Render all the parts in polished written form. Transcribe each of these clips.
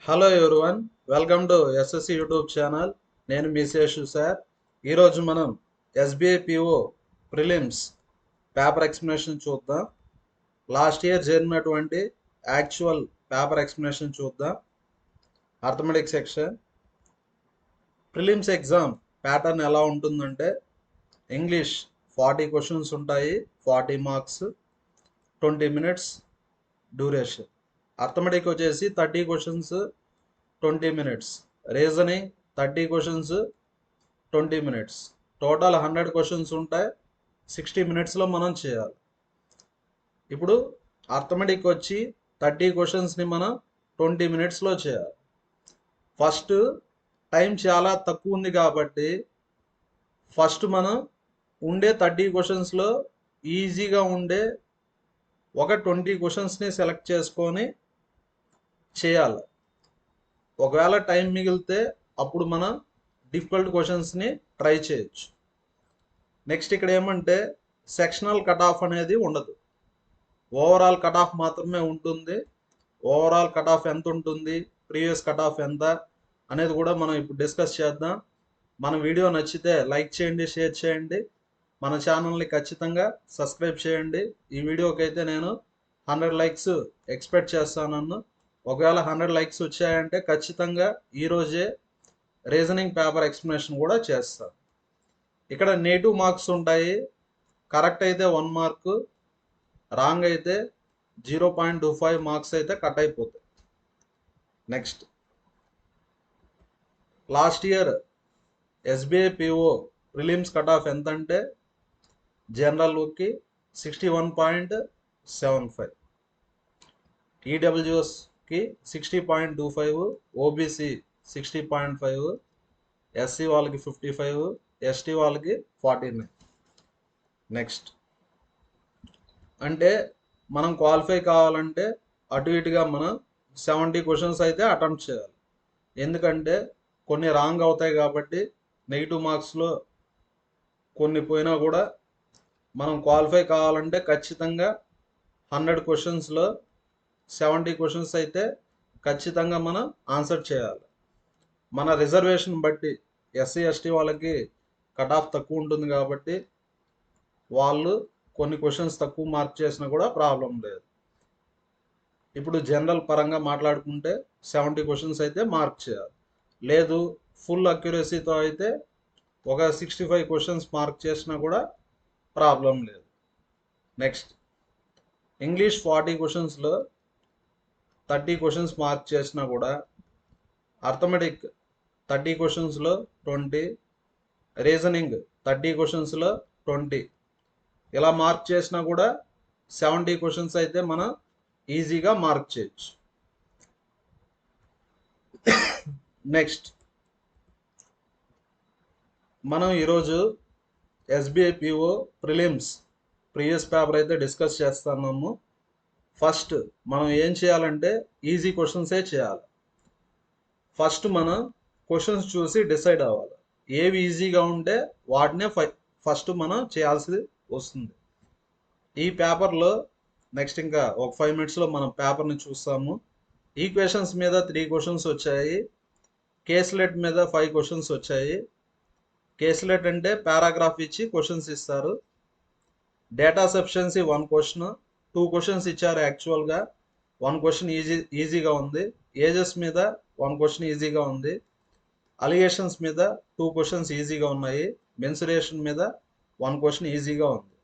Hello everyone, welcome to SSC YouTube channel. నేను మీ Seshu sir. ఈరోజు మనం SBI PO prelims paper explanation చూద్దాం. Last year జరిగినటువంటి యాక్చువల్ పేపర్ ఎక్స్ప్లెనేషన్ చూద్దాం. Arithmetic section prelims exam pattern ఎలా ఉంటుందంటే, ఇంగ్లీష్ 40 క్వశ్చన్స్ ఉంటాయి, 40 మార్క్స్, 20 మినిట్స్ డ్యూరేషన్. అర్థమెటిక్ వచ్చేసి 30 questions, 20 minutes. Reasoning 30 questions, 20 minutes. Total 100 questions ఉంటాయి, 60 మినిట్స్లో మనం చేయాలి. ఇప్పుడు అర్థమెటిక్ వచ్చి 30 క్వశ్చన్స్ని మనం 20 మినిట్స్లో చేయాలి. ఫస్ట్ టైం చాలా తక్కువ ఉంది కాబట్టి ఫస్ట్ మనం ఉండే 30 క్వశ్చన్స్లో ఈజీగా ఉండే ఒక 20 క్వశ్చన్స్ని సెలెక్ట్ చేసుకొని చేయాలి. ఒకవేళ టైం మిగిలితే అప్పుడు మనం డిఫికల్ట్ క్వశ్చన్స్ని ట్రై చేయొచ్చు. నెక్స్ట్ ఇక్కడ ఏమంటే సెక్షనల్ కట్ ఆఫ్ అనేది ఉండదు, ఓవరాల్ కట్ ఆఫ్ మాత్రమే ఉంటుంది. ఓవరాల్ కట్ ఆఫ్ ఎంత ఉంటుంది, ప్రీవియస్ కట్ ఆఫ్ ఎంత అనేది కూడా మనం ఇప్పుడు డిస్కస్ చేద్దాం. మన వీడియో నచ్చితే లైక్ చేయండి, షేర్ చేయండి, మన ఛానల్ని ఖచ్చితంగా సబ్స్క్రైబ్ చేయండి. ఈ వీడియోకి అయితే నేను 100 లైక్స్ ఎక్స్పెక్ట్ చేస్తాను. ఒకవేళ 100 లైక్స్ వచ్చాయంటే ఖచ్చితంగా ఈరోజే రీజనింగ్ పేపర్ ఎక్స్ప్లెనేషన్ కూడా చేస్తాను. ఇక్కడ నెగిటివ్ మార్క్స్ ఉంటాయి. కరెక్ట్ అయితే 1 మార్కు, రాంగ్ అయితే 0.25 మార్క్స్ అయితే కట్ అయిపోతాయి. Next last year SBI PO prelims cut off ఎంత అంటే, జనరల్కి 61.75, ఈడబ్ల్యూఎస్కి 60.25, ఓబీసీ 60.5, ఎస్సీ వాళ్ళకి 55, ఎస్టీ వాళ్ళకి 49. నెక్స్ట్ అంటే మనం క్వాలిఫై కావాలంటే అటు ఇటుగా మనం 70 క్వశ్చన్స్ అయితే అటెంప్ట్ చేయాలి. ఎందుకంటే కొన్ని రాంగ్ అవుతాయి కాబట్టి నెగిటివ్ మార్క్స్లో కొన్ని పోయినా కూడా మనం క్వాలిఫై కావాలంటే ఖచ్చితంగా 100 క్వశ్చన్స్లో 70 క్వశ్చన్స్ అయితే ఖచ్చితంగా మనం ఆన్సర్ చేయాలి. మన రిజర్వేషన్ బట్టి ఎస్సీ ఎస్టీ వాళ్ళకి కట్ ఆఫ్ తక్కువ ఉంటుంది కాబట్టి వాళ్ళు కొన్ని క్వశ్చన్స్ తక్కువ మార్క్ చేసినా కూడా ప్రాబ్లం లేదు. ఇప్పుడు జనరల్ పరంగా మాట్లాడుకుంటే 70 క్వశ్చన్స్ అయితే మార్క్ చేయాలి. లేదు ఫుల్ అక్యురసీతో అయితే ఒక 65 క్వశ్చన్స్ మార్క్ చేసినా కూడా ప్రాబ్లం లేదు. నెక్స్ట్ ఇంగ్లీష్ 40 క్వశ్చన్స్లో 30 క్వశ్చన్స్ మార్క్ చేసినా కూడా, అర్థమెటిక్ 30 క్వశ్చన్స్లో 20, రీజనింగ్ 30 క్వశ్చన్స్లో 20 ఇలా మార్క్ చేసినా కూడా 70 క్వశ్చన్స్ అయితే మనం ఈజీగా మార్క్ చేయొచ్చు. నెక్స్ట్ మనం ఈరోజు SBI PO prelims previous paper అయితే డిస్కస్ చేస్తున్నాము. ఫస్ట్ మనం ఏం చేయాలంటే ఈజీ క్వశ్చన్సే చేయాలి. ఫస్ట్ మనం క్వశ్చన్స్ చూసి డిసైడ్ అవ్వాలి. ఏవి ఈజీగా ఉంటే వాటినే ఫస్ట్ మనం చేయాల్సి వస్తుంది. ఈ పేపర్లో నెక్స్ట్ ఇంకా ఒక 5 మినిట్స్లో మనం పేపర్ని చూస్తాము. ఈక్వేషన్స్ మీద 3 క్వశ్చన్స్ వచ్చాయి, కేస్లెట్ మీద 5 క్వశ్చన్స్ వచ్చాయి. కేస్లెట్ అంటే పారాగ్రాఫ్ ఇచ్చి క్వశ్చన్స్ ఇస్తారు. డేటా సఫిషియన్సీ 1 క్వశ్చన్, 2 క్వశ్చన్స్ ఇచ్చారు. యాక్చువల్గా 1 క్వశ్చన్ ఈజీగా ఉంది. ఏజెస్ మీద 1 క్వశ్చన్ ఈజీగా ఉంది. అలిగేషన్స్ మీద 2 క్వశ్చన్స్ ఈజీగా ఉన్నాయి. మెన్సురేషన్ మీద 1 క్వశ్చన్ ఈజీగా ఉంది.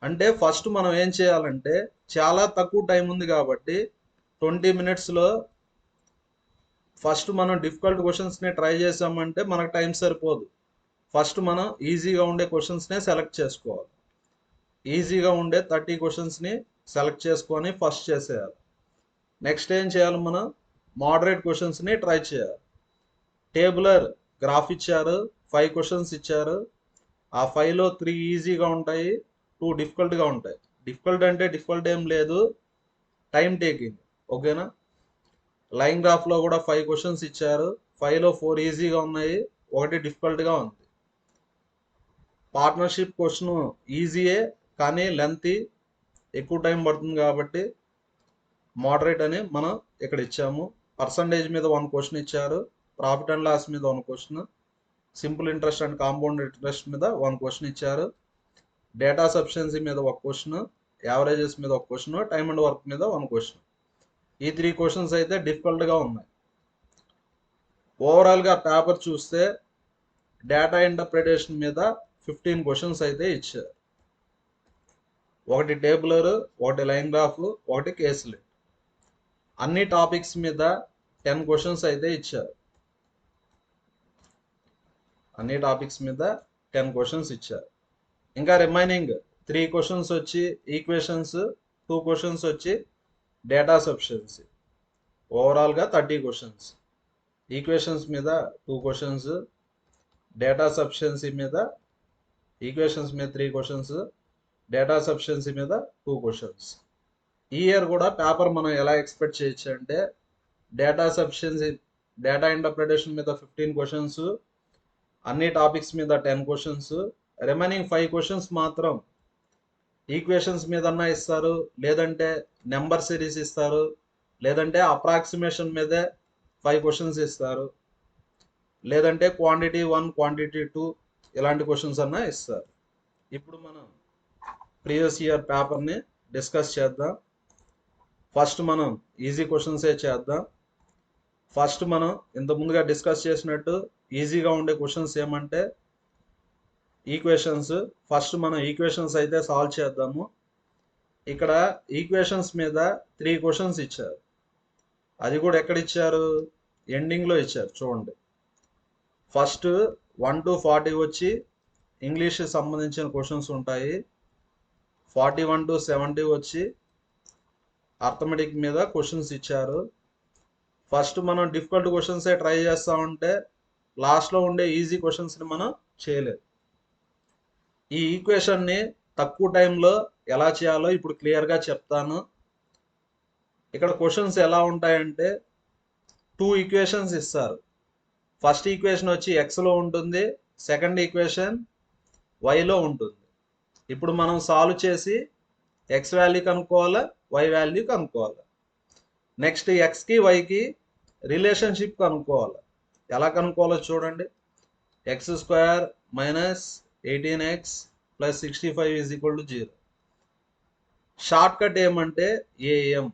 అంటే ఫస్ట్ మనం ఏం చేయాలంటే, చాలా తక్కువ టైం ఉంది కాబట్టి 20 మినిట్స్లో ఫస్ట్ మనం డిఫికల్ట్ క్వశ్చన్స్ని ట్రై చేసామంటే మనకు టైం సరిపోదు. ఫస్ట్ మనం ఈజీగా ఉండే క్వశ్చన్స్నే సెలెక్ట్ చేసుకోవాలి. ఈజీగా ఉండే 30 క్వశ్చన్స్ని సెలెక్ట్ చేసుకొని ఫస్ట్ చేసేయాలి. నెక్స్ట్ ఏం చేయాలి, మనం మోడరేట్ క్వశ్చన్స్ని ట్రై చేయాలి. టేబులర్ గ్రాఫ్ ఇచ్చారు, 5 క్వశ్చన్స్ ఇచ్చారు. ఆ 5లో 3 ఈజీగా ఉంటాయి, 2 డిఫికల్ట్గా ఉంటాయి. డిఫికల్ట్ అంటే డిఫికల్ట్ ఏం లేదు, టైం టేకింగ్. ఓకేనా. లైన్ గ్రాఫ్లో కూడా 5 క్వశ్చన్స్ ఇచ్చారు, 5లో 4 ఈజీగా ఉన్నాయి, 1 డిఫికల్ట్గా ఉంది. పార్ట్నర్షిప్ క్వశ్చన్ ఈజీయే కానీ లెంతీ, ఎక్కువ టైం పడుతుంది కాబట్టి మోడరేట్ అని మనం ఇక్కడ ఇచ్చాము. పర్సంటేజ్ మీద 1 క్వశ్చన్ ఇచ్చారు, ప్రాఫిట్ అండ్ లాస్ మీద 1 question, simple interest and compound interest మీద 1 క్వశ్చన్ ఇచ్చారు, డేటా సఫిషియన్సీ మీద 1 క్వశ్చన్, యావరేజెస్ మీద 1 క్వశ్చన్, టైమ్ అండ్ వర్క్ మీద 1 క్వశ్చన్. ఈ 3 క్వశ్చన్స్ అయితే డిఫికల్ట్గా ఉన్నాయి. ఓవరాల్గా పేపర్ చూస్తే డేటా ఇంటర్ప్రిటేషన్ మీద 15 క్వశ్చన్స్ అయితే ఇచ్చారు. ఒకటి టేబులర్, ఒకటి లైన్ గ్రాఫ్, ఒకటి కేసులు. అన్ని టాపిక్స్ మీద 10 క్వశ్చన్స్ అయితే ఇచ్చారు. అన్ని టాపిక్స్ మీద 10 క్వశ్చన్స్ ఇచ్చారు. ఇంకా రిమైనింగ్ 3 క్వశ్చన్స్ వచ్చి ఈక్వేషన్స్, 2 క్వశ్చన్స్ వచ్చి డేటా సఫిషియన్సీ. ఓవరాల్గా 30 క్వశ్చన్స్. ఈక్వేషన్స్ మీద 2 క్వశ్చన్స్, డేటా సఫిషియన్సీ మీద, ఈక్వేషన్స్ మీద 3 క్వశ్చన్స్, డేటా సఫిషియన్సీ మీద 2 క్వశ్చన్స్. ఈ ఇయర్ కూడా పేపర్ మనం ఎలా ఎక్స్పెక్ట్ చేయొచ్చు అంటే డేటా సఫిషియన్సీ, డేటా ఇంటర్ప్రిటేషన్ మీద 15 క్వశ్చన్స్, అన్ని టాపిక్స్ మీద 10 క్వశ్చన్స్, రిమైనింగ్ 5 క్వశ్చన్స్ మాత్రం ఈక్వేషన్స్ మీదన్నా ఇస్తారు, లేదంటే నెంబర్ సిరీస్ ఇస్తారు, లేదంటే అప్రాక్సిమేషన్ మీదే 5 క్వశ్చన్స్ ఇస్తారు, లేదంటే క్వాంటిటీ 1, క్వాంటిటీ 2 ఇలాంటి క్వశ్చన్స్ అన్నా ఇస్తారు. ఇప్పుడు మనం ప్రీవియస్ ఇయర్ పేపర్ని డిస్కస్ చేద్దాం. ఫస్ట్ మనం ఈజీ క్వశ్చన్సే చేద్దాం. ఫస్ట్ మనం ఇంత ముందుగా డిస్కస్ చేసినట్టు ఈజీగా ఉండే క్వశ్చన్స్ ఏమంటే ఈక్వేషన్స్. ఫస్ట్ మనం ఈక్వేషన్స్ అయితే సాల్వ్ చేద్దాము. ఇక్కడ ఈక్వేషన్స్ మీద 3 క్వశ్చన్స్ ఇచ్చారు. అది కూడా ఎక్కడ ఇచ్చారు? ఎండింగ్లో ఇచ్చారు. చూడండి, ఫస్ట్ 1 to 40 వచ్చి ఇంగ్లీష్ సంబంధించిన క్వశ్చన్స్ ఉంటాయి. 41 to 70 వచ్చి అర్థమెటిక్ మీద క్వశ్చన్స్ ఇచ్చారు. ఫస్ట్ మనం డిఫికల్ట్ క్వశ్చన్సే ట్రై చేస్తూ ఉంటే లాస్ట్లో ఉండే ఈజీ క్వశ్చన్స్ని మనం చేయలేదు. ఈ ఈక్వేషన్ని తక్కువ టైంలో ఎలా చేయాలో ఇప్పుడు క్లియర్గా చెప్తాను. ఇక్కడ క్వశ్చన్స్ ఎలా ఉంటాయంటే 2 ఈక్వేషన్స్ ఇస్తారు. ఫస్ట్ ఈక్వేషన్ వచ్చి ఎక్స్లో ఉంటుంది, సెకండ్ ఈక్వేషన్ వైలో ఉంటుంది. ఇప్పుడు మనం సాల్వ్ చేసి ఎక్స్ వాల్యూ కనుక్కోవాలి, వై వాల్యూ కనుక్కోవాలి. నెక్స్ట్ ఎక్స్కి వైకి రిలేషన్షిప్ కనుక్కోవాలి. ఎలా కనుక్కోవాలో చూడండి. x² - 18x + 65 = 0. షార్ట్ కట్ ఏమంటే ఏఎం.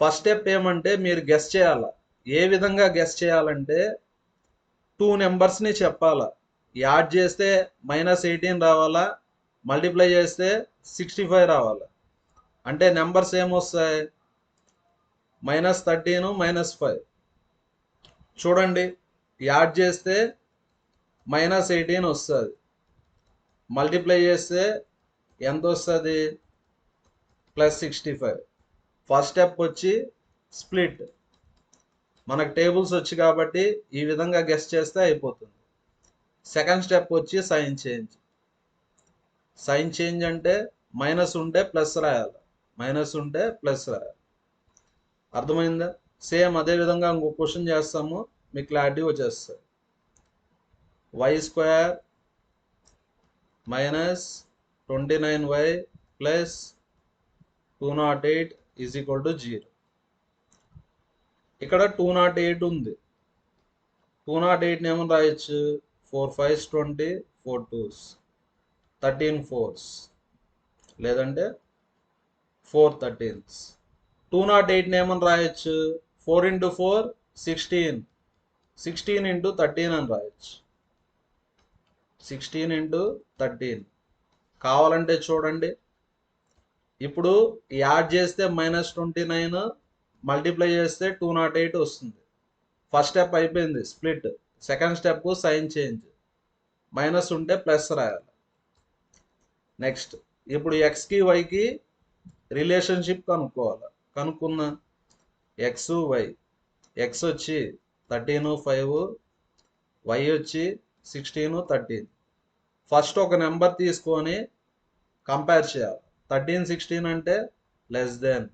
ఫస్ట్ స్టెప్ ఏమంటే మీరు గెస్ చేయాలి. ఏ విధంగా గెస్ చేయాలంటే 2 నెంబర్స్ని చెప్పాలా. యాడ్ చేస్తే -18 రావాలా, మల్టిప్లై చేస్తే 65 రావాలా. అంటే నెంబర్స్ ఏమొస్తాయి? -13 -5. చూడండి, యాడ్ చేస్తే -18 వస్తుంది, మల్టిప్లై చేస్తే ఎంత వస్తుంది? +65. ఫస్ట్ స్టెప్ వచ్చి స్ప్లిట్. మనకు టేబుల్స్ వచ్చి కాబట్టి ఈ విధంగా గెస్ చేస్తే అయిపోతుంది. సెకండ్ స్టెప్ వచ్చి సైన్ చేంజ్. సైన్ చేంజ్ అంటే మైనస్ ఉంటే ప్లస్ రాయాలి, మైనస్ ఉంటే ప్లస్ రాయాలి. అర్థమైందా? సేమ్ అదే విధంగా ఇంకో క్వశ్చన్ చేస్తాము, మీకు క్లారిటీ వచ్చేస్తుంది. y² - 29y + 208 = 0. ఇక్కడ 208 ఉంది. 208 ఏమని రాయొచ్చు? 4 5s 20, 4 2s 13 4s, లేదంటే 4 13s. 208 ఏమని రాయొచ్చు? 4 × 4 16, 16 × 13 అని రాయొచ్చు. 16 × 13 కావాలంటే చూడండి. ఇప్పుడు యాడ్ చేస్తే -29, మల్టిప్లై చేస్తే 208 వస్తుంది. ఫస్ట్ స్టెప్ అయిపోయింది, split. Second step sign change. Minus ఉంటే ప్లస్ రాయాలి. నెక్స్ట్ ఇప్పుడు ఎక్స్కి వైకి రిలేషన్షిప్ కనుక్కోవాలి. కనుక్కున్న ఎక్స్ వై. ఎక్స్ వచ్చి 13 5, వై వచ్చి 16 13. ఫస్ట్ ఒక నెంబర్ తీసుకొని కంపేర్ చేయాలి. 13 16 అంటే లెస్ దెన్,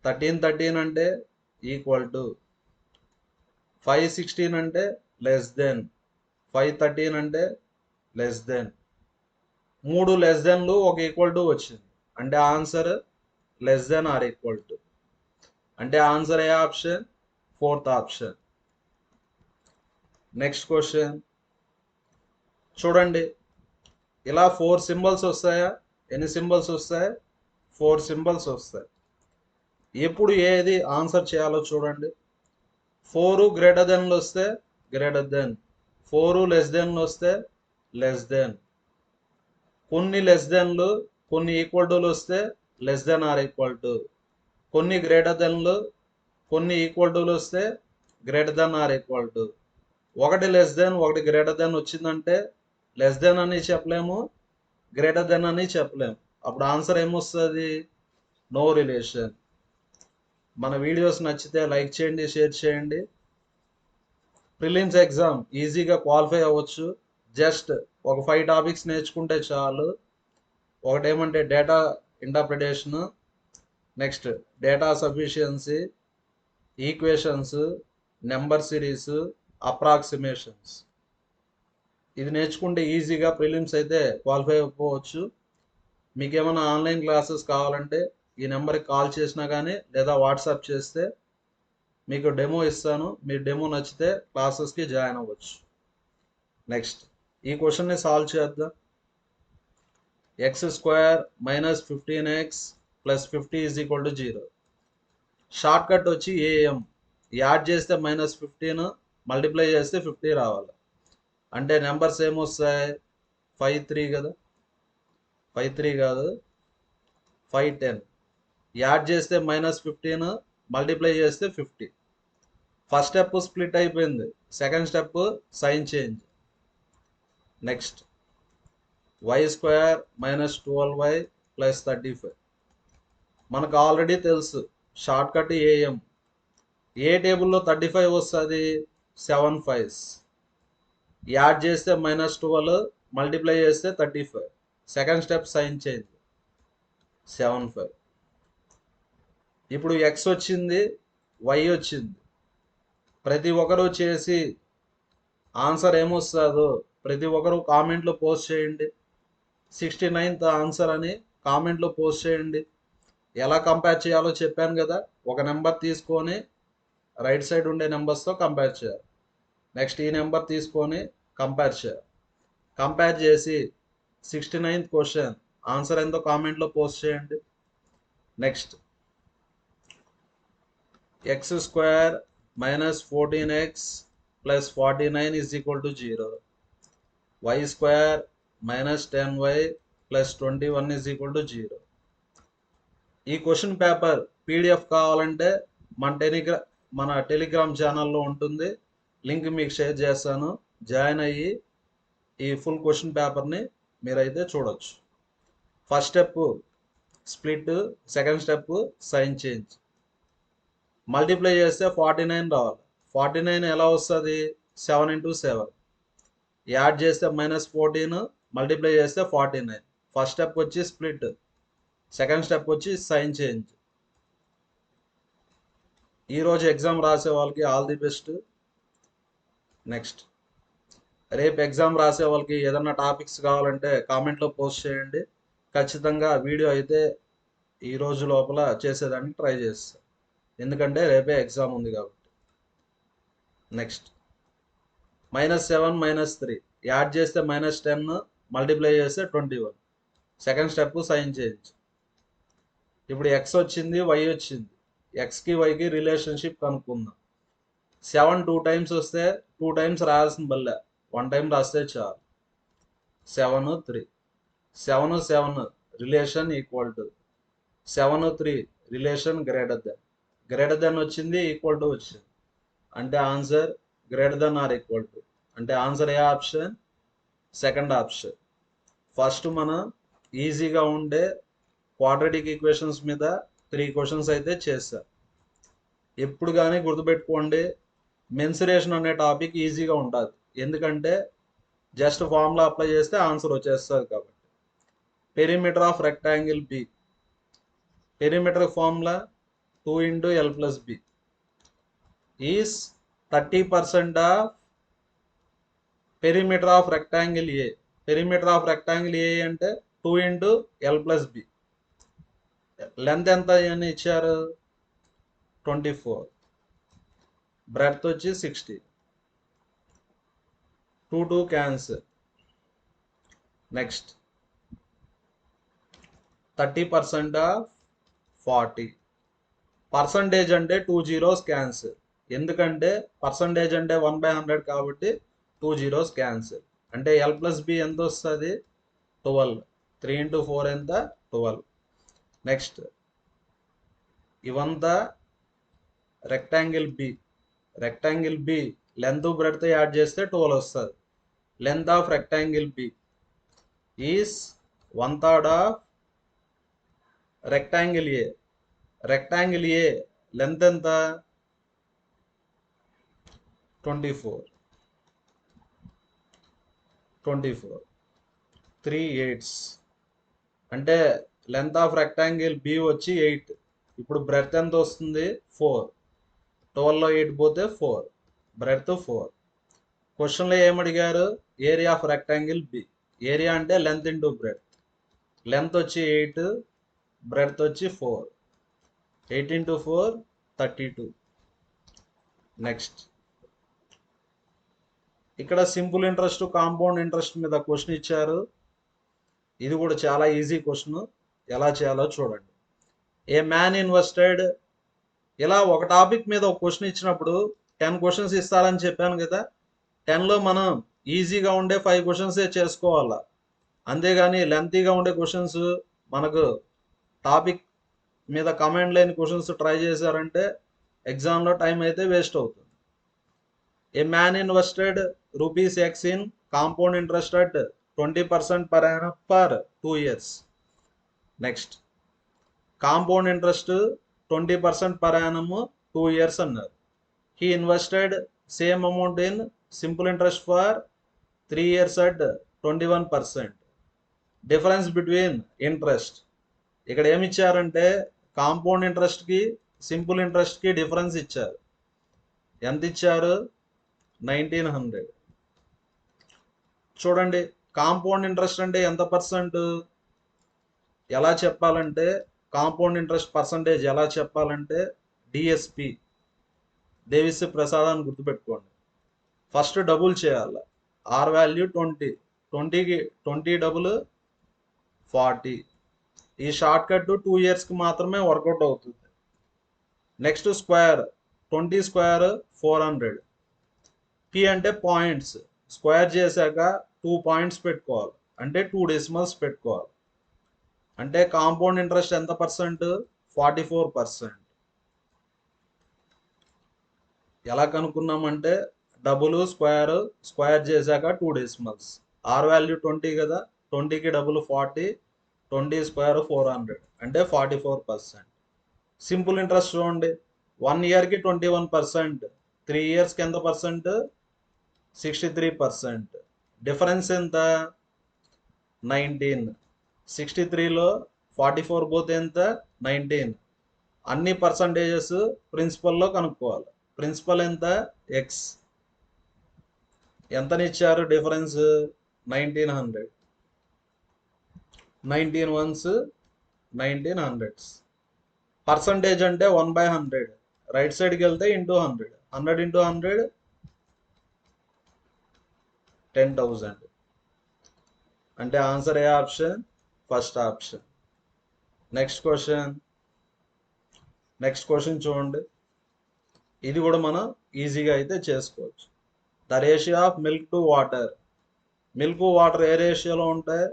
13 13 అంటే ఈక్వల్ టు, 5 16 అంటే లెస్ దెన్, 5 13 అంటే లెస్ దెన్. 3 లెస్ దెన్లు ఒక ఈక్వల్ టు వచ్చింది, అంటే answer less than or equal to. అంటే ఆన్సర్ ఏ option? Fourth option. Next question చూడండి. ఇలా 4 సింబల్స్ వస్తాయా? ఎన్ని సింబల్స్ వస్తాయి? 4 సింబల్స్ వస్తాయి. ఎప్పుడు ఏది ఆన్సర్ చేయాలో చూడండి. 4 గ్రేటర్ దెన్లు వస్తే గ్రేటర్ దెన్, 4 లెస్ దెన్లు వస్తే లెస్ దెన్, కొన్ని లెస్ దెన్లు కొన్ని ఈక్వల్ టులు వస్తే less than or equal to, కొన్ని గ్రేటర్ దెన్లు కొన్ని ఈక్వల్ టులు వస్తే greater than or equal to. ఒకటి లెస్ దెన్ ఒకటి గ్రేటర్ దెన్ వచ్చిందంటే లెస్ దెన్ అని చెప్పలేము, గ్రేటర్ దెన్ అని చెప్పలేము. అప్పుడు ఆన్సర్ ఏమొస్తుంది? No relation. మన వీడియోస్ నచ్చితే లైక్ చేయండి, షేర్ చేయండి. ప్రిలిమ్స్ ఎగ్జామ్ ఈజీగా క్వాలిఫై అవ్వచ్చు. జస్ట్ ఒక 5 టాపిక్స్ నేర్చుకుంటే చాలు. ఒకటేమంటే data interpretation, next data sufficiency, equations, number series, approximations. ఇది నేర్చుకుంటే ఈజీగా ప్రిలిమ్స్ అయితే క్వాలిఫై అయిపోవచ్చు. మీకు ఏమైనా ఆన్లైన్ క్లాసెస్ కావాలంటే ఈ నెంబర్కి కాల్ చేసినా కానీ లేదా వాట్సాప్ చేస్తే మీకు డెమో ఇస్తాను. మీ డెమో నచ్చితే క్లాసెస్కి జాయిన్ అవ్వచ్చు. నెక్స్ట్ ఈ క్వశ్చన్ని సాల్వ్ చేద్దాం. x² - 15x + 50 = 0. షార్ట్ కట్ వచ్చి ఏఎం. యాడ్ చేస్తే -15, మల్టిప్లై చేస్తే 50 రావాలి. అంటే నెంబర్స్ ఏమొస్తాయి? 5 3 కదా, 5 3 కాదు 5 10. యాడ్ చేస్తే -15, మల్టిప్లై చేస్తే 50. ఫస్ట్ స్టెప్ స్ప్లిట్ అయిపోయింది, second step sign change. Next y² - 12y + 35. మనకు ఆల్రెడీ తెలుసు షార్ట్ కట్ ఏఎం. ఏ టేబుల్లో 35 వస్తుంది? 7 5s. యాడ్ చేస్తే -12, మల్టిప్లై చేస్తే 35. Second step sign change 7 5. ఇప్పుడు x వచ్చింది, y వచ్చింది. ప్రతి ఒక్కరూ చేసి ఆన్సర్ ఏమొస్తుందో ప్రతి ఒక్కరు కామెంట్లో పోస్ట్ చేయండి. 69th ఆన్సర్ అని కామెంట్లో పోస్ట్ చేయండి. ఎలా కంపేర్ చేయాలో చెప్పాను కదా. ఒక నెంబర్ తీసుకొని రైట్ సైడ్ ఉండే నెంబర్స్తో కంపేర్ చేయాలి. నెక్స్ట్ ఈ నెంబర్ తీసుకొని కంపేర్ చేయాలి. కంపేర్ చేసి 69th క్వశ్చన్ ఆన్సర్ ఎంతో కామెంట్లో పోస్ట్ చేయండి. Next x² - 14x + 49 = 0. y² - 10y + 21 = 0. ఈ క్వశ్చన్ పేపర్ పీడిఎఫ్ కావాలంటే మన టెలిగ్రామ్ ఛానల్లో ఉంటుంది. లింక్ మీకు షేర్ చేస్తాను. జాయిన్ అయ్యి ఈ ఫుల్ క్వశ్చన్ పేపర్ని మీరైతే చూడొచ్చు. First step split, second step sign change. Multiply చేస్తే 49 రావాలి. 49 ఎలా వస్తుంది? 7 × 7. యాడ్ చేస్తే -14, మల్టిప్లై చేస్తే 49. ఫస్ట్ స్టెప్ వచ్చి స్ప్లిట్, సెకండ్ స్టెప్ వచ్చి సైన్ చేంజ్. ఈరోజు ఎగ్జామ్ రాసే వాళ్ళకి ఆల్ ది బెస్ట్. నెక్స్ట్ రేపు ఎగ్జామ్ రాసే వాళ్ళకి ఏదన్నా టాపిక్స్ కావాలంటే కామెంట్లో పోస్ట్ చేయండి. ఖచ్చితంగా వీడియో అయితే ఈ రోజు లోపల చేసేదానికి ట్రై చేస్తాను, ఎందుకంటే రేపే ఎగ్జామ్ ఉంది కాబట్టి. నెక్స్ట్ -7 - 3. యాడ్ చేస్తే -10, మల్టిప్లై చేస్తే 21. Second step sign change. ఇప్పుడు x వచ్చింది, y వచ్చింది. ఎక్స్కి వైకి రిలేషన్షిప్ కనుక్కుందాం. 7 2 టైమ్స్ వస్తే 2 టైమ్స్ రాయాల్సిన బల్లే 1 టైం రాస్తే చాలు. 7 3. 7 7 relation equal to, 7 3 relation greater than. Greater than వచ్చింది, ఈక్వల్ టు వచ్చింది. అంటే answer greater than or equal to. అంటే ఆన్సర్ ఏ ఆప్షన్? Second option. ఫస్ట్ మనం ఈజీగా ఉండే క్వాడ్రాటిక్ ఈక్వేషన్స్ మీద 3 క్వశ్చన్స్ అయితే చేశారు. ఎప్పుడు కానీ గుర్తుపెట్టుకోండి, మెన్సురేషన్ అనే టాపిక్ ఈజీగా ఉంటుంది. ఎందుకంటే జస్ట్ ఫార్ములా అప్లై చేస్తే ఆన్సర్ వచ్చేస్తుంది కాబట్టి. Perimeter of rectangle B. Perimeter formula 2 × l + b is 30% of perimeter of rectangle A. Perimeter of rectangle A అంటే 2 × l + b. లెంత్ ఎంత అని ఇచ్చారు? 24, బ్రెడ్త్ వచ్చి 60, 2 క్యాన్సిల్. Next 30% of 40. పర్సంటేజ్ అంటే 2 zeros క్యాన్సిల్, ఎందుకంటే పర్సంటేజ్ అంటే 1/100 కాబట్టి 2 zeros క్యాన్సిల్. అంటే L ప్లస్ బి ఎంత వస్తుంది? 12. 3 into 4 ఎంత? 12. నెక్స్ట్ ఇవంతా rectangle B. Rectangle B length breadth add చేస్తే 12 వస్తుంది. Length of rectangle B is 1/3 of rectangle A. Rectangle A length ఎంత? 24. 3/8. అంటే లెంత్ ఆఫ్ రెక్టాంగిల్ బి వచ్చి 8. ఇప్పుడు బ్రెడ్త్ ఎంత వస్తుంది? 4. 12లో 8 పోతే 4, బ్రెడ్త్ 4. క్వశ్చన్లో ఏమడిగారు? Area of rectangle B. Area అంటే లెంత్ ఇంటూ బ్రెడ్త్. లెంత్ వచ్చి 8, బ్రెడ్త్ వచ్చి 4. 8 into 4 32. నెక్స్ట్ ఇక్కడ సింపుల్ ఇంట్రెస్ట్ కాంపౌండ్ ఇంట్రెస్ట్ మీద క్వశ్చన్ ఇచ్చారు. ఇది కూడా చాలా ఈజీ క్వశ్చన్. ఎలా చేయాలో చూడండి. A man invested. ఇలా ఒక టాపిక్ మీద ఒక క్వశ్చన్ ఇచ్చినప్పుడు 10 క్వశ్చన్స్ ఇస్తారని చెప్పాను కదా. 10లో మనం ఈజీగా ఉండే 5 క్వశ్చన్సే చేసుకోవాలా. అంతేగాని లెంతీగా ఉండే క్వశ్చన్స్, మనకు టాపిక్ మీద కమెంట్ లేని క్వశ్చన్స్ ట్రై చేశారంటే ఎగ్జామ్లో టైం అయితే వేస్ట్ అవుతుంది. ఏ man invested ₹X in compound interest at 20% per annum for 2 years. Next compound interest 20% per annum 2 years అన్నారు. He invested same amount in simple interest for 3 years at 21%. Difference between interest. ఇక్కడ ఏమి ఇచ్చారంటే compound ఇంట్రెస్ట్కి simple ఇంట్రెస్ట్కి difference ఇచ్చారు. ఎంత ఇచ్చారు? 1900. చూడండి, compound interest అంటే ఎంత పర్సెంట్? ఎలా చెప్పాలంటే కాంపౌండ్ ఇంట్రెస్ట్ పర్సంటేజ్ ఎలా చెప్పాలంటే డిఎస్పి, దేవిశ్రీ ప్రసాద్ అని గుర్తుపెట్టుకోండి. ఫస్ట్ డబుల్ చేయాలి. ఆర్ వాల్యూ 20, 20కి 20 డబుల్ 40. ఈ షార్ట్ కట్ 2 ఇయర్స్కి మాత్రమే వర్కౌట్ అవుతుంది. Next square, 20 square 400. పి అంటే పాయింట్స్. స్క్వేర్ చేశాక 2 పాయింట్స్ పెట్టుకోవాలి, అంటే 2 డెసిమల్స్ పెట్టుకోవాలి. అంటే కాంపౌండ్ ఇంట్రెస్ట్ ఎంత పర్సెంట్? 44%. ఎలా కనుక్కున్నామంటే డబుల్ స్క్వేర్, స్క్వేర్ చేశాక 2 డెసిమల్స్. ఆర్ వాల్యూ 20 కదా, 20కి డబుల్ 40, 20 స్క్వేర్ 400 అంటే 44%. సింపుల్ ఇంట్రెస్ట్ చూడండి, 1 ఇయర్కి 21%, 3 ఇయర్స్కి ఎంత పర్సెంట్? 63%. డిఫరెన్స్ ఎంత? 19. 63లో 44 పోతే ఎంత? 19. అన్ని పర్సంటేజెస్ ప్రిన్సిపల్లో కనుక్కోవాలి. ప్రిన్సిపల్ ఎంత? ఎక్స్. ఎంతనిచ్చారు డిఫరెన్స్? 1900. 19 ones 1900s. పర్సంటేజ్ అంటే 1/100. రైట్ సైడ్కి వెళ్తే ఇంటూ 100. 100 into 100 10,000. అంటే ఆన్సర్ ఏ option? First option. Next question చూడండి. ఇది కూడా మనం ఈజీగా అయితే చేసుకోవచ్చు. The ratio of milk to water. Milk water ఏ రేషియోలో ఉంటాయి?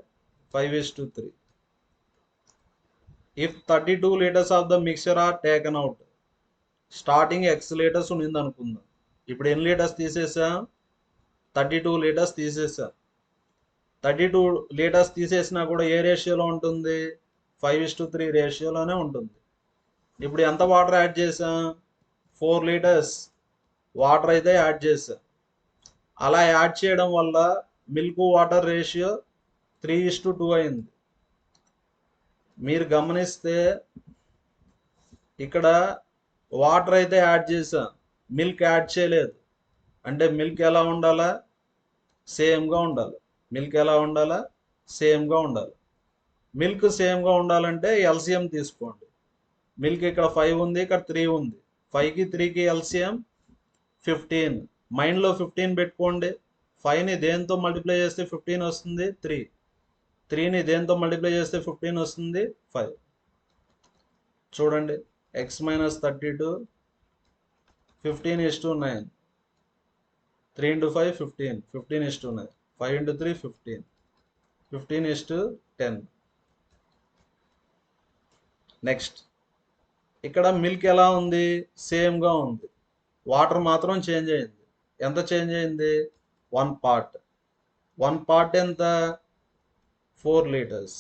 5:3. If 32 litres of the mixture are taken out. Starting X litres ఉన్నింది అనుకుందాం. ఇప్పుడు ఎన్ని లీటర్స్ తీసేసాం? 32 లీటర్స్ తీసేసాం. 32 లీటర్స్ తీసేసినా కూడా ఏ రేషియోలో ఉంటుంది? 5:3 రేషియోలోనే ఉంటుంది. ఇప్పుడు ఎంత వాటర్ యాడ్ చేసాం? 4 లీటర్స్ వాటర్ అయితే యాడ్ చేసాం. అలా యాడ్ చేయడం వల్ల మిల్క్ వాటర్ రేషియో 3:2 అయింది. మీరు గమనిస్తే ఇక్కడ వాటర్ అయితే యాడ్ చేసాం, మిల్క్ యాడ్ చేయలేదు. అంటే మిల్క్ ఎలా ఉండాలా? సేమ్గా ఉండాలి. మిల్క్ ఎలా ఉండాలా? సేమ్గా ఉండాలి. మిల్క్ సేమ్గా ఉండాలంటే ఎల్సిఎం తీసుకోండి. మిల్క్ ఇక్కడ 5 ఉంది, ఇక్కడ 3 ఉంది. 5కి 3కి ఎల్సిఎం 15. మైండ్లో 15 పెట్టుకోండి. 5ని దేంతో మల్టిప్లై చేస్తే 15 వస్తుంది? 3. 3ని దేంతో మల్టిప్లై చేస్తే 15 వస్తుంది? 5. చూడండి, x minus 32 15:9. 3 into 5 15. 15:9. 5 into 3 15. 15:10. Next, ఇక్కడ మిల్క్ ఎలా ఉంది? సేమ్గా ఉంది. వాటర్ మాత్రం చేంజ్ అయింది. ఎంత చేంజ్ అయింది? 1 part. 1 part ఎంత? 4 liters.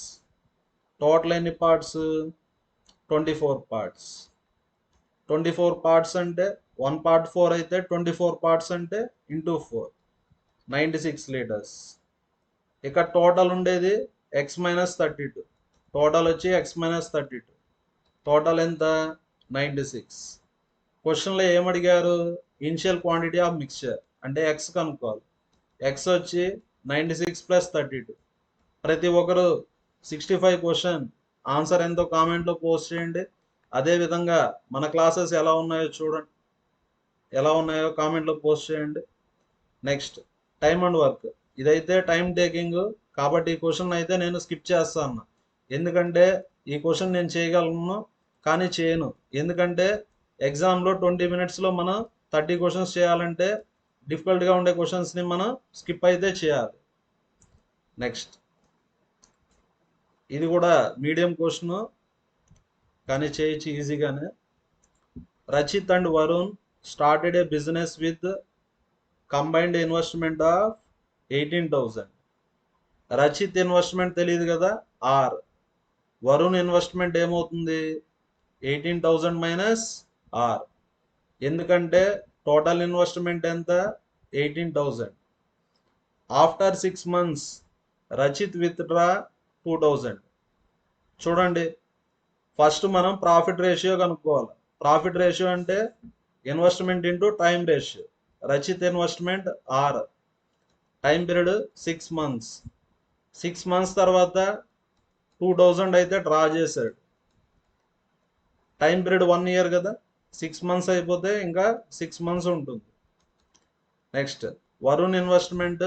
టోటల్ ఎన్ని పార్ట్స్? 24 parts. 24 parts అంటే 1 part 4 అయితే 24 parts అంటే ఇంటూ 4 96 liters. ఇక్కడ టోటల్ ఉండేది x మైనస్ 32. టోటల్ వచ్చి x మైనస్ 32. టోటల్ ఎంత? 96. క్వశ్చన్లో ఏమడిగారు? ఇనిషియల్ క్వాంటిటీ ఆఫ్ మిక్చర్ అంటే x కనుక్కోవాలి. x వచ్చి 96 ప్లస్ 32. ప్రతి ఒక్కరు 65 క్వశ్చన్ ఆన్సర్ ఎంతో కామెంట్లో పోస్ట్ చేయండి. అదేవిధంగా మన క్లాసెస్ ఎలా ఉన్నాయో చూడండి, ఎలా ఉన్నాయో కామెంట్లో పోస్ట్ చేయండి. Next, time and work. ఇదైతే టైం టేకింగ్ కాబట్టి ఈ క్వశ్చన్ అయితే నేను స్కిప్ చేస్తాను. ఎందుకంటే ఈ క్వశ్చన్ నేను చేయగలను కానీ చేయను. ఎందుకంటే ఎగ్జామ్లో 20 minutesలో మనం 30 క్వశ్చన్స్ చేయాలంటే డిఫికల్ట్గా ఉండే క్వశ్చన్స్ని మనం స్కిప్ అయితే చేయాలి. నెక్స్ట్, ఇది కూడా మీడియం క్వశ్చన్ కానీ చేయొచ్చు ఈజీగానే. Rachit and Varun started a business with combined investment of 18,000. Rachit investment తెలియదు కదా, ఆర్. వరుణ్ ఇన్వెస్ట్మెంట్ ఏమవుతుంది? 18,000 మైనస్ ఆర్. ఎందుకంటే టోటల్ ఇన్వెస్ట్మెంట్ ఎంత? 18,000. After 6 months Rachit withdraw 2,000. చూడండి, ఫస్ట్ మనం ప్రాఫిట్ రేషియో కనుక్కోవాలి. ప్రాఫిట్ రేషియో అంటే investment into time ratio. Rachit investment R. Time period 6 months. 6 months తర్వాత 2,000 అయితే డ్రా చేశాడు. టైం పీరియడ్ 1 year కదా, 6 months అయిపోతే ఇంకా 6 months ఉంటుంది. Next, Varun investment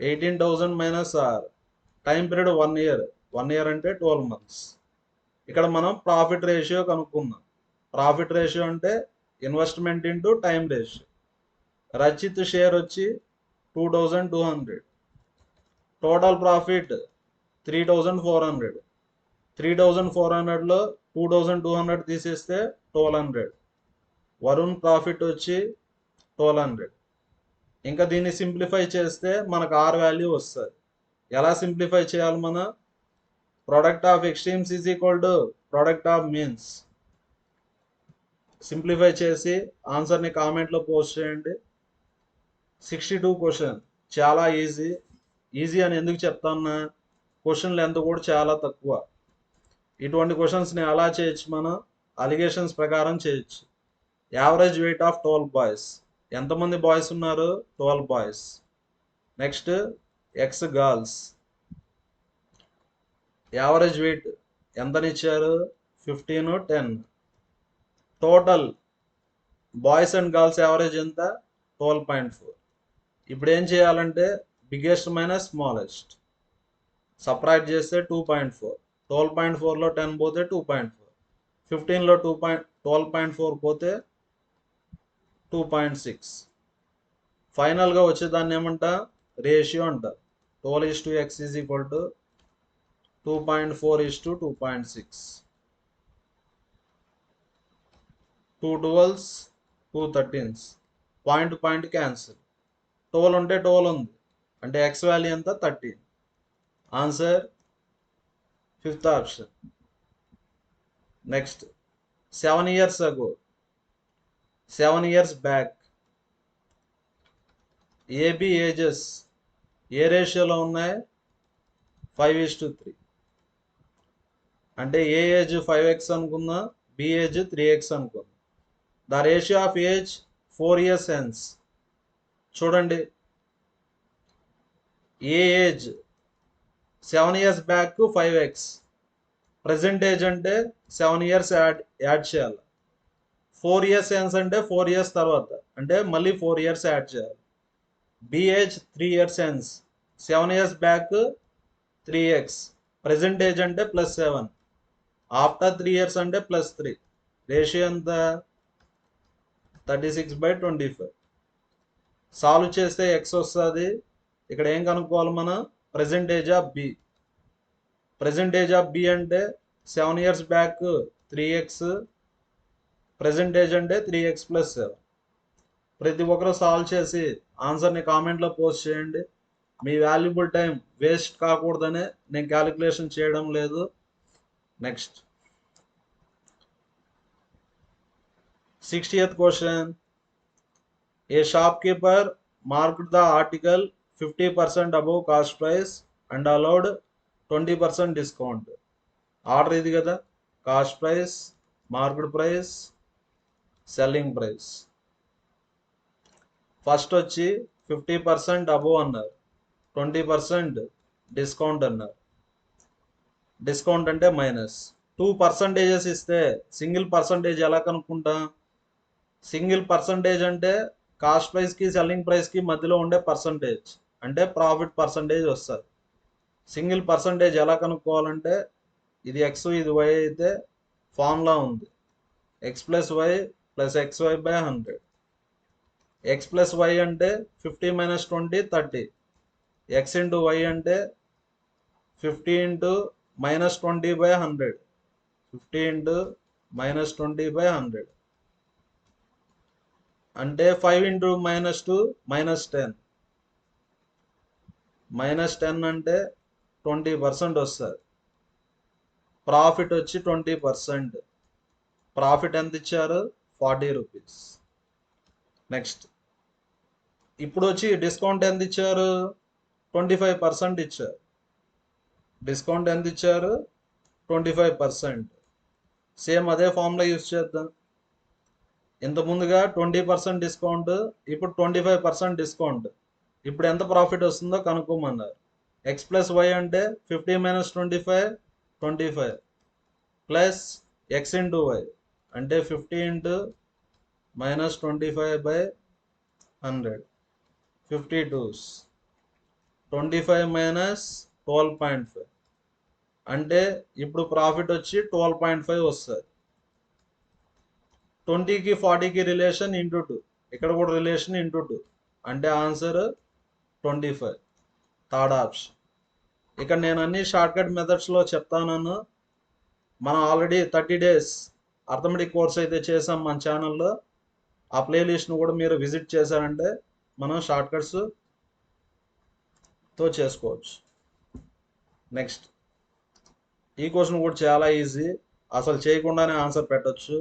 18,000 minus R. Time period 1 year. 1 year అంటే 12 months. ఇక్కడ మనం ప్రాఫిట్ రేషియో కనుక్కుందాం. ప్రాఫిట్ రేషియో అంటే investment into time ratio. Rachit share వచ్చి 2,200. Total profit 3,400. 3,400లో 2,200 తీసేస్తే 1,200. వరుణ్ ప్రాఫిట్ వచ్చి 1,200. ఇంకా దీన్ని సింప్లిఫై చేస్తే మనకు ఆర్ వాల్యూ వస్తుంది. ఎలా సింప్లిఫై చేయాలి? మన product of extremes is equal to product of means. Simplify చేసి ఆన్సర్ని కామెంట్లో పోస్ట్ చేయండి. 62 క్వశ్చన్ చాలా ఈజీ. ఈజీ అని ఎందుకు చెప్తాన్నా, క్వశ్చన్ లెంత్ కూడా చాలా తక్కువ. ఇటువంటి క్వశ్చన్స్ని ఎలా చేయొచ్చు? మనం అలిగేషన్స్ ప్రకారం చేయొచ్చు. Average weight of 12 boys. ఎంతమంది బాయ్స్ ఉన్నారు? 12 boys. Next, x girls. Average weight ఎంతనిచ్చారు? 15, 10. Total boys and girls average ఎంత? 12.4. ఇప్పుడు ఏం చేయాలంటే బిగ్గెస్ట్ మైనస్ స్మాలెస్ట్ సపరేట్ చేస్తే 2.4. 12.4లో 10 పోతే 2.4. 15లో 12.4 పోతే 2.6. ఫైనల్గా వచ్చేదాన్ని ఏమంటా? రేషియో అంట. 12:x is equal to 2.4:2.6. 2 12s 2 13s. Point cancel. 12 ఉంటే 12 ఉంది అంటే ఎక్స్ వాల్యూ ఎంత? 13. Answer 5th option. Next, 7 years ago, 7 years back AB ages ఏ రేషియోలో ఉన్నాయి? 5:3. అంటే ఏ ఏజ్ 5x అనుకుందాం, బి ఏజ్ 3x అనుకుందాం. The ratio of age 4 years hence. చూడండి, A age 7 years back 5x. Present age అంటే 7 years యాడ్ చేయాలి. 4 ఇయర్స్ ఎన్స్ అంటే 4 ఇయర్స్ తర్వాత అంటే మళ్ళీ 4 ఇయర్స్ యాడ్ చేయాలి. B age 3 years hence 7 years back 3x, present age అంటే +7, ఆఫ్టర్ 3 ఇయర్స్ అంటే +3. రేషియో ఎంత? 36/25. సాల్వ్ చేస్తే x వస్తుంది. ఇక్కడ ఏం కనుక్కోవాలి మనం? Present age of B. Present age of B అంటే 7 years back 3x, present age అంటే 3x + 7. ప్రతి ఒక్కరు సాల్వ్ చేసి ఆన్సర్ని కామెంట్లో పోస్ట్ చేయండి. మీ వాల్యుబుల్ టైం వేస్ట్ కాకూడదనే నేను క్యాలిక్యులేషన్ చేయడం లేదు. Next 60th question. A shopkeeper marked the article 50% above cost price and allowed 20% discount. Order ఇది కదా, cost price, marked price, selling price. First వచ్చి 50% అబోవ్ అన్నారు, 20% డిస్కౌంట్ అన్నారు. డిస్కౌంట్ అంటే మైనస్ 2% ఇస్తే సింగిల్ పర్సంటేజ్ ఎలా కనుక్కుంటాం? సింగిల్ పర్సంటేజ్ అంటే కాస్ట్ ప్రైస్కి సెల్లింగ్ ప్రైస్కి మధ్యలో ఉండే పర్సంటేజ్ అంటే ప్రాఫిట్ పర్సంటేజ్ వస్తుంది. సింగిల్ పర్సంటేజ్ ఎలా కనుక్కోవాలంటే ఇది x ఇది y అయితే ఫార్ములా ఉంది, x + y + xy/100. x + y అంటే 50 - 20 30. x × y అంటే 50 × -20/100. 50 × -20/100 అంటే 5 × -2 -10. -10 అంటే 20% వస్తుంది. ప్రాఫిట్ వచ్చి 20%. ప్రాఫిట్ ఎంత ఇచ్చారు? 40 రూపీస్. నెక్స్ట్ ఇప్పుడు వచ్చి డిస్కౌంట్ ఎంత ఇచ్చారు? 25% ఇచ్చారు. డిస్కౌంట్ ఎంత ఇచ్చారు? 25%. సేమ్ అదే ఫార్ములా యూజ్ చేద్దాం. ఇంత ముందుగా 20% డిస్కౌంట్, ఇప్పుడు 25% డిస్కౌంట్. ఇప్పుడు ఎంత ప్రాఫిట్ వస్తుందో కనుక్కోమన్నారు. x + y అంటే 50 - 25 25 ప్లస్ x × y అంటే 50 × -25/100 52s 25 - 12.5 అంటే ఇప్పుడు ప్రాఫిట్ వచ్చి 12.5 వస్తుంది. 20కి 40కి రిలేషన్ × 2, ఇక్కడ కూడా రిలేషన్ × 2 అంటే ఆన్సర్ 25. Third option. ఇక్కడ నేను అన్ని షార్ట్కట్ మెథడ్స్లో చెప్తాను. మనం ఆల్రెడీ 30 days అర్థమెటిక్ కోర్స్ అయితే చేసాం మన ఛానల్లో. ఆ ప్లేలిస్ట్ను కూడా మీరు విజిట్ చేశారంటే మనం షార్ట్కట్స్తో చేసుకోవచ్చు. నెక్స్ట్ ఈ క్వశ్చన్ కూడా చాలా ఈజీ, అసలు చేయకుండానే ఆన్సర్ పెట్టచ్చు.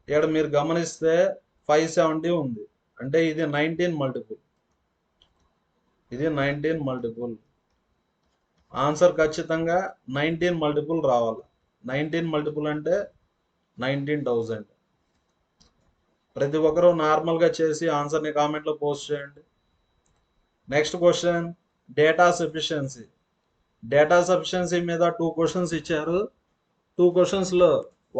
ఇక్కడ మీరు గమనిస్తే 570 ఉంది అంటే ఇది 19 మల్టిపుల్. ఇది 19 మల్టిపుల్. ఆన్సర్ ఖచ్చితంగా 19 మల్టిపుల్ రావాలి. 19 మల్టిపుల్ అంటే 19,000. ప్రతి ఒక్కరూ నార్మల్గా చేసి ఆన్సర్ని కామెంట్లో పోస్ట్ చేయండి. Next question data sufficiency. Data sufficiency మీద 2 క్వశ్చన్స్ ఇచ్చారు. 2 క్వశ్చన్స్లో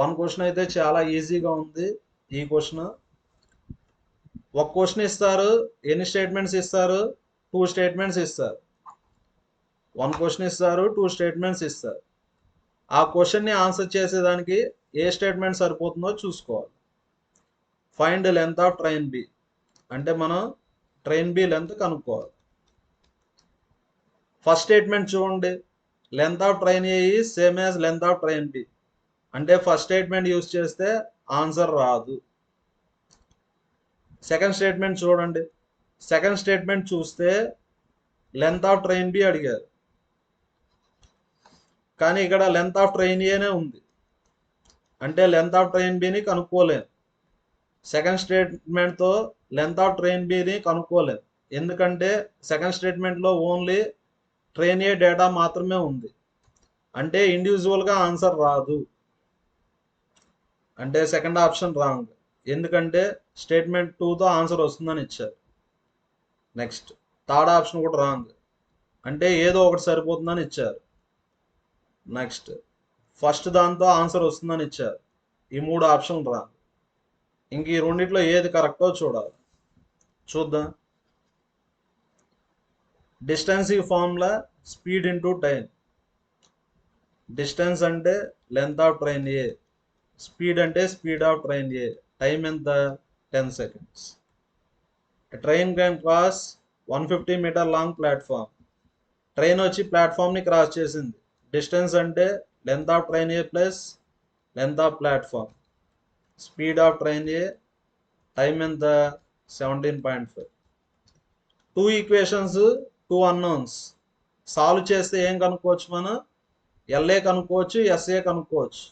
1 క్వశ్చన్ అయితే చాలా ఈజీగా ఉంది. ఈ క్వశ్చన్ ఒక క్వశ్చన్ ఇస్తారు, ఎన్ని స్టేట్మెంట్స్ ఇస్తారు? 2 స్టేట్మెంట్స్ ఇస్తారు. 1 క్వశ్చన్ ఇస్తారు, 2 స్టేట్మెంట్స్ ఇస్తారు. ఆ క్వశ్చన్ని ఆన్సర్ చేసేదానికి ఏ స్టేట్మెంట్ సరిపోతుందో చూసుకోవాలి. Find length of train B అంటే మనం ట్రైన్ బి లెంత్ కనుక్కోవాలి. ఫస్ట్ స్టేట్మెంట్ చూడండి, length of train A is same as length of train B అంటే ఫస్ట్ స్టేట్మెంట్ యూజ్ చేస్తే ఆన్సర్ రాదు. సెకండ్ స్టేట్మెంట్ చూడండి, సెకండ్ స్టేట్మెంట్ చూస్తే లెంత్ ఆఫ్ ట్రైన్ బి అడిగారు, కానీ ఇక్కడ లెంత్ ఆఫ్ ట్రైన్ ఏనే ఉంది అంటే లెంత్ ఆఫ్ ట్రైన్ బిని కనుక్కోలేము. సెకండ్ స్టేట్మెంట్తో లెంత్ ఆఫ్ ట్రైన్ బిని కనుక్కోలేము, ఎందుకంటే సెకండ్ స్టేట్మెంట్లో ఓన్లీ ట్రైన్ ఏ డేటా మాత్రమే ఉంది అంటే ఇండివిజువల్గా ఆన్సర్ రాదు. అంటే సెకండ్ ఆప్షన్ రాంగ్, ఎందుకంటే స్టేట్మెంట్ 2తో ఆన్సర్ వస్తుందని ఇచ్చారు. నెక్స్ట్ థర్డ్ ఆప్షన్ కూడా రాంగ్, అంటే ఏదో ఒకటి సరిపోతుందని ఇచ్చారు. నెక్స్ట్ ఫస్ట్ దాంతో ఆన్సర్ వస్తుందని ఇచ్చారు. ఈ 3 ఆప్షన్లు రాంగ్. ఇంక ఈ రెండిట్లో ఏది కరెక్టో చూడాలి. చూద్దాం. డిస్టెన్స్ ఈ formula speed into time. Distance అంటే length of train A, speed అంటే speed of train A. Time ఎంత? 10 seconds. Train can cross 150 meter long platform. Train వచ్చి ప్లాట్ఫామ్ని క్రాస్ చేసింది. డిస్టెన్స్ అంటే length of train A plus length of platform. Speed of train A. Time ఎంత? 17.5. 2 equations, 2 unknowns. Solve చేస్తే ఏం కనుక్కోవచ్చు మనం? ఎల్ఏ కనుక్కోవచ్చు, ఎస్ఏ కనుక్కోవచ్చు.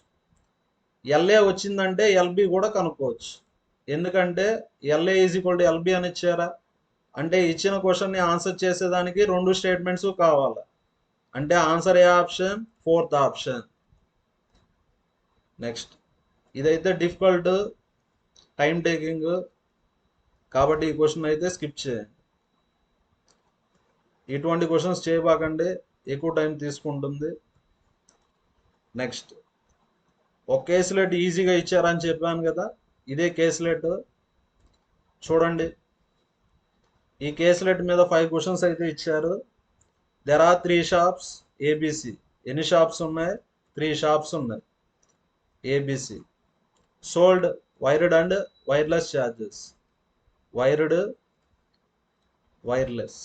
ఎల్ఏ వచ్చిందంటే ఎల్బి కూడా కనుక్కోవచ్చు. ఎందుకంటే L A is equal to L B అని ఇచ్చారా, అంటే ఇచ్చిన క్వశ్చన్ని ఆన్సర్ చేసేదానికి 2 స్టేట్మెంట్స్ కావాలి. అంటే ఆన్సర్ ఏ ఆప్షన్? 4th option. నెక్స్ట్, ఇదైతే డిఫికల్ట్, టైం టేకింగ్, కాబట్టి ఈ క్వశ్చన్ అయితే స్కిప్ చేయండి. ఇటువంటి క్వశ్చన్స్ చేయబాకండి, ఎక్కువ టైం తీసుకుంటుంది. నెక్స్ట్, ఒక కేసులెట్ ఈజీగా ఇచ్చారని చెప్పాను కదా, ఇదే కేసులెట్. చూడండి, ఈ కేసులెట్ మీద 5 క్వశ్చన్స్ అయితే ఇచ్చారు. There are 3 shops A B C. ఎన్ని షాప్స్ ఉన్నాయి? 3 షాప్స్ ఉన్నాయి. A B C sold wired and wireless charges. Wired, wireless.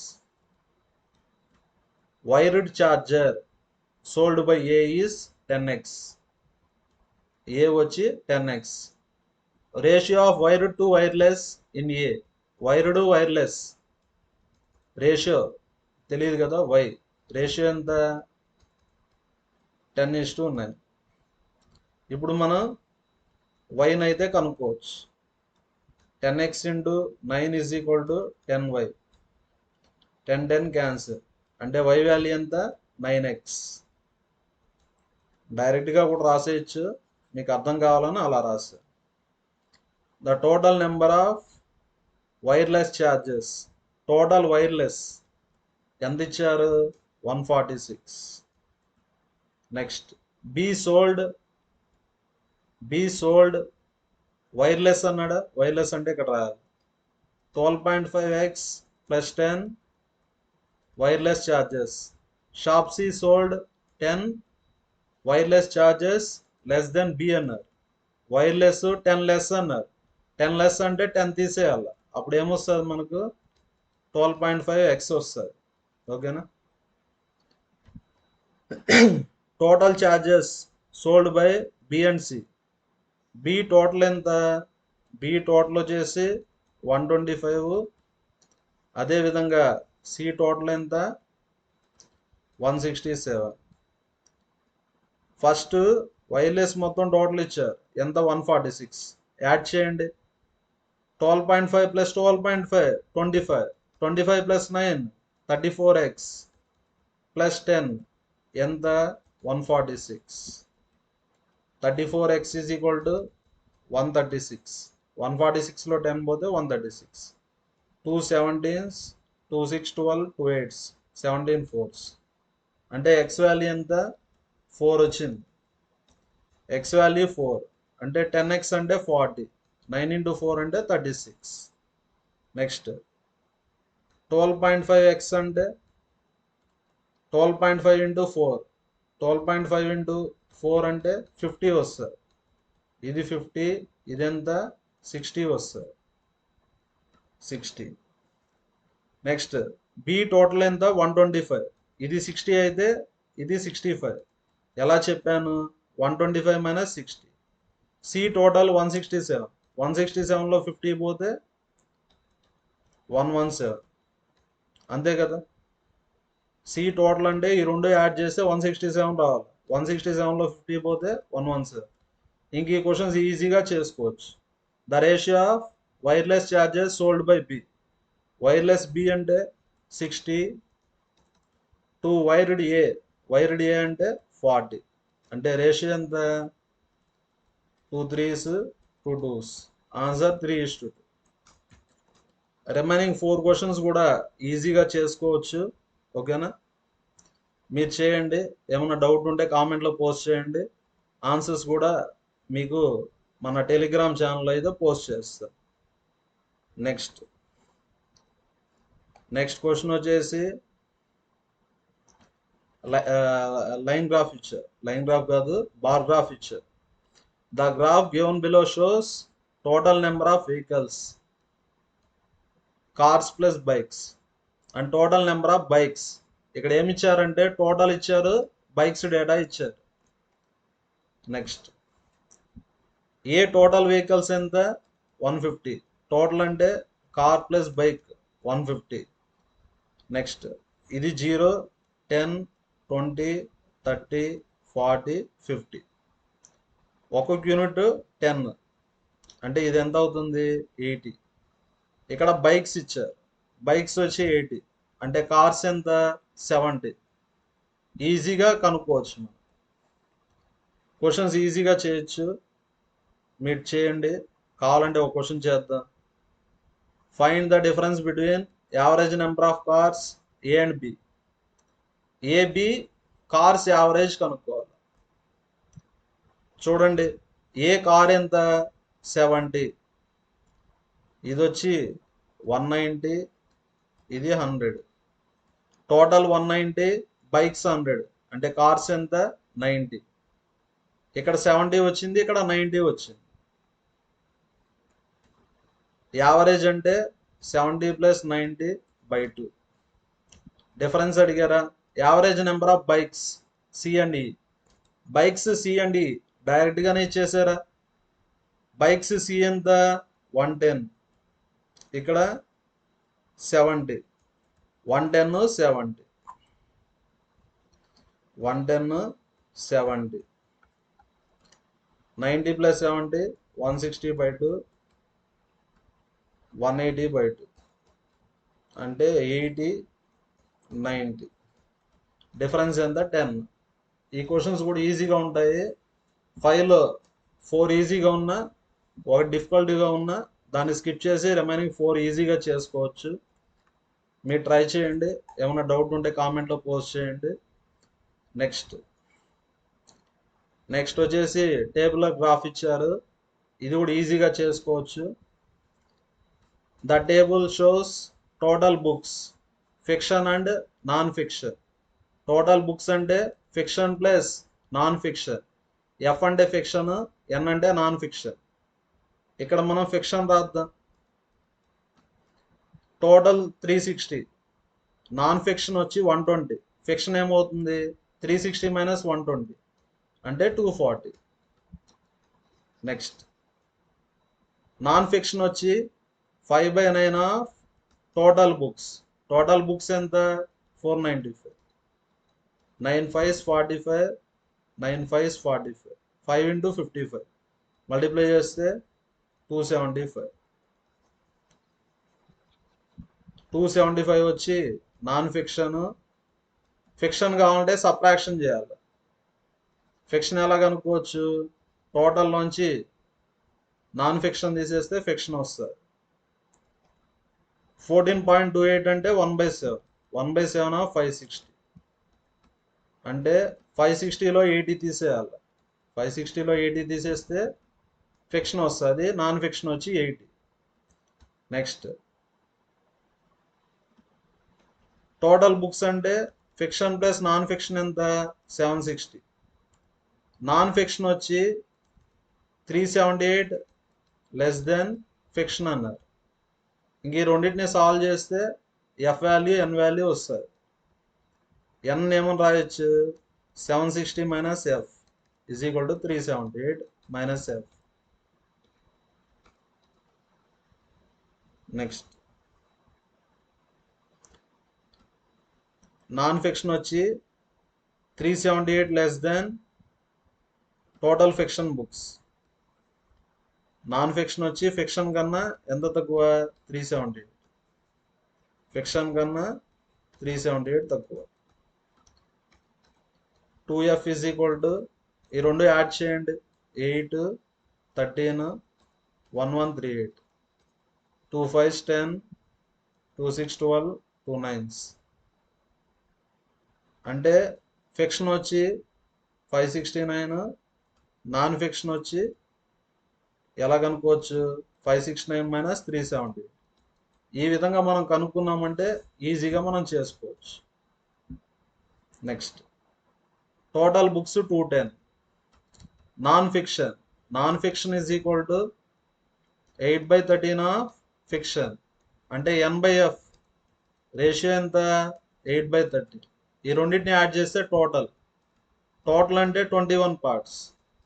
Wired charger sold by A is 10x. A వచ్చి 10x. Ratio of wired to wireless in A. Wired wireless ratio తెలియదు కదా, why. Ratio ఎంత? 10:9. ఇప్పుడు మనం వైని అయితే కనుక్కోవచ్చు. 10x into 9 is equal to 10y. 10 cancel, అంటే y value ఎంత? 9x. డైరెక్ట్గా కూడా రాసేయచ్చు, మీకు అర్థం కావాలని అలా రాసా. The total number of wireless chargers. Total wireless ఎంత ఇచ్చారు? 146. Next, B sold. B sold wireless అన్నాడా? వైర్లెస్ అంటే ఇక్కడ 12.5x plus 10 wireless chargers. Shop C sold 10 wireless chargers less than B అన్నారు. వైర్లెస్ 10 లెస్ అన్నారు. 10 లెస్ అంటే 10 తీసేయాలి. అప్పుడు ఏమొస్తుంది మనకు? 12.5x వస్తుంది. ఓకేనా? Total charges sold by B and C. B total ఎంత? బి టోటల్ వచ్చేసి 125. అదేవిధంగా సి టోటల్ ఎంత? 167. ఫస్ట్ వైర్లెస్ మొత్తం టోటల్ ఇచ్చారు ఎంత? 146. యాడ్ చేయండి. 12.5 ప్లస్ 12.5 25. 25 ప్లస్ 9 34x ప్లస్ 10 ఎంత? 146. 34x is equal to 136. 146లో 10 పోతే 136. 2 17s, 2 6 12, 2 8s, 17 4s. అంటే x వాల్యూ ఎంత? 4 వచ్చింది. x వాల్యూ 4 అంటే 10x అంటే 40. 9 into 4 అంటే 36. నెక్స్ట్, 12.5x అంటే 12.5 into 4. 12.5 into 4 అంటే 50 వస్తుంది. ఇది 50, ఇదెంత? 60 వస్తుంది. 60. నెక్స్ట్, బి టోటల్ ఎంత? 125. ఇది 60 అయితే ఇది 65. ఎలా చెప్పాను? 125 మైనస్ 60. C total 167. 167లో 50 పోతే 117. అంతే కదా? సి టోటల్ అంటే ఈ రెండు యాడ్ చేస్తే 167 రావాలి. 167లో 50 పోతే 117. ఇంక ఈ క్వశ్చన్స్ ఈజీగా చేసుకోవచ్చు. The ratio of wireless charges sold by B. Wireless B అంటే 60 to wired A. Wired A అంటే 40. అంటే రేషియో ఎంత? 2 3s, 2 2s. Answer 3:2. Remaining 4 questions కూడా ఈజీగా చేసుకోవచ్చు. ఓకేనా? మీరు చేయండి. ఏమైనా డౌట్ ఉంటే కామెంట్లో పోస్ట్ చేయండి. ఆన్సర్స్ కూడా మీకు మన టెలిగ్రామ్ ఛానల్లో అయితే పోస్ట్ చేస్తాను. నెక్స్ట్ క్వశ్చన్ వచ్చేసి లైన్ గ్రాఫ్ ఇచ్చారు. లైన్ గ్రాఫ్ కాదు, బార్ గ్రాఫ్ ఇచ్చారు. The graph given below shows total number of vehicles, cars plus bikes and total number of bikes. ఇక్కడ ఏమి ఇచ్చారంటే టోటల్ ఇచ్చారు, బైక్స్ డేటా ఇచ్చారు. నెక్స్ట్ ఏ టోటల్ వెహికల్స్ ఎంత? 150. టోటల్ అంటే కార్ ప్లస్ బైక్ 150. నెక్స్ట్ ఇది 0, 10, 20, 30, 40, 50. ఒక్కొక్క యూనిట్ 10 అంటే ఇది ఎంత అవుతుంది? 80. ఇక్కడ బైక్స్ ఇచ్చారు, బైక్స్ వచ్చి 80 అంటే కార్స్ ఎంత? 70. ఈజీగా కనుక్కోవచ్చు. మనం క్వశ్చన్స్ ఈజీగా చేయొచ్చు, మీరు చేయండి. కావాలంటే ఒక క్వశ్చన్ చేద్దాం. Find the difference between average number of cars A and B. A B cars average కనుక్కోవాలి. చూడండి, ఏ కార్ ఎంత? 70. ఇది వచ్చి 190, ఇది 100. టోటల్ 190, బైక్స్ 100 అంటే కార్స్ ఎంత? 90. ఇక్కడ 70 వచ్చింది, ఇక్కడ 90 వచ్చింది. యావరేజ్ అంటే 70 + 90/2. డిఫరెన్స్ అడిగారా? Average number of bikes C and E. Bikes C and E డైరెక్ట్గానే ఇచ్చేసారా? బైక్స్ సి ఎంత? 110. ఇక్కడ 70. 110, 70. 110, 70. 90 + 70 160/2, 180/2 అంటే 80, 90. డిఫరెన్స్ ఎంత? 10. ఈ క్వశ్చన్స్ కూడా ఈజీగా ఉంటాయి. 5లో 4 ఈజీగా ఉన్నా, ఒకటి డిఫికల్టీగా ఉన్నా దాన్ని స్కిప్ చేసి రిమైనింగ్ 4 ఈజీగా చేసుకోవచ్చు. మీరు ట్రై చేయండి. ఏమైనా డౌట్ ఉంటే కామెంట్లో పోస్ట్ చేయండి. నెక్స్ట్ వచ్చేసి టేబుల్ గ్రాఫ్ ఇచ్చారు, ఇది కూడా ఈజీగా చేసుకోవచ్చు. The table shows total books, fiction and non fiction. Total books అంటే fiction plus non fiction. F అంటే ఫిక్షన్, ఎన్ అంటే నాన్ ఫిక్షన్. ఇక్కడ మనం ఫిక్షన్ రాద్దాం. టోటల్ 360, నాన్ ఫిక్షన్ వచ్చి 120. ఫిక్షన్ ఏమవుతుంది? 360 - 120 అంటే 240. నెక్స్ట్ నాన్ ఫిక్షన్ వచ్చి 5/9 of total books. Total books ఎంత? 495. 9 5s 45, 9 5s 45. 5 × 55 మల్టిప్లై చేస్తే 275. 275 వచ్చి నాన్ ఫిక్షన్. ఫిక్షన్ కావాలంటే సబ్ట్రాక్షన్ చేయాలి. ఫిక్షన్ ఎలా కనుక్కోవచ్చు? టోటల్ నుంచి నాన్ ఫిక్షన్ తీసేస్తే ఫిక్షన్ వస్తుంది. 14.28 అంటే 1/7. 1/7 ఆఫ్ 560 అంటే 560లో 80 తీసేయాలి. 560లో 80 తీసేస్తే ఫిక్షన్ వస్తుంది, నాన్ ఫిక్షన్ వచ్చి 80. నెక్స్ట్ టోటల్ బుక్స్ అంటే ఫిక్షన్ ప్లస్ నాన్ ఫిక్షన్ ఎంత? 760. నాన్ ఫిక్షన్ వచ్చి 378 లెస్ దెన్ ఫిక్షన్ అన్నారు. ఇంక ఈ రెండింటిని సాల్వ్ చేస్తే ఎఫ్ వాల్యూ, ఎన్ వాల్యూ వస్తుంది. ఎన్ ఏమని రాయొచ్చు? 760 - f = 378 - f. Next non fiction వచ్చి 378 less than total fiction books. Non fiction వచ్చి ఫిక్షన్ కన్నా ఎంత తక్కువ? 378. ఫిక్షన్ కన్నా 378 తక్కువ. 2f ఈ రెండు యాడ్ చేయండి. 8, 13, 1138. 2 5s 10, 2 6 12, 2 9s అంటే ఫిక్షన్ వచ్చి 569, నాన్ ఫిక్షన్ వచ్చి ఎలా కనుక్కోవచ్చు? 569 - 370. ఈ విధంగా మనం కనుక్కున్నామంటే ఈజీగా మనం చేసుకోవచ్చు. Next, total books 210. Non fiction is equal to 8/13 of fiction. అంటే N/F రేషియో ఎంత? 8/30. ఈ రెండింటిని యాడ్ చేస్తే టోటల్ అంటే 21 parts.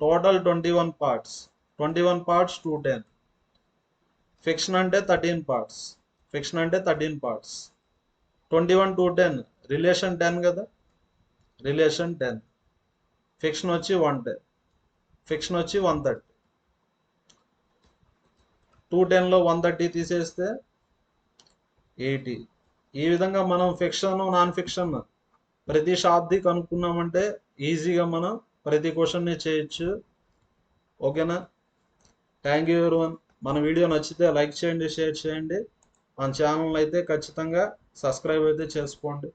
Total 21 parts. 21 parts 210. Fiction అంటే 13 పార్ట్స్. 21 210 రిలేషన్ 10 కదా. రిలేషన్ 10. ఫిక్షన్ వచ్చి 110. ఫిక్షన్ వచ్చి 130. 210లో 130 తీసేస్తే 80. ఈ విధంగా మనం ఫిక్షన్ నాన్ ఫిక్షన్ ప్రతి షాప్ది కనుక్కున్నామంటే ఈజీగా మనం ప్రతి క్వశ్చన్ని చేయొచ్చు. ఓకేనా? Thank you everyone. మన వీడియో నచ్చితే లైక్ చేయండి, షేర్ చేయండి. మన ఛానల్ అయితే ఖచ్చితంగా సబ్స్క్రైబ్ అయితే చేసుకోండి.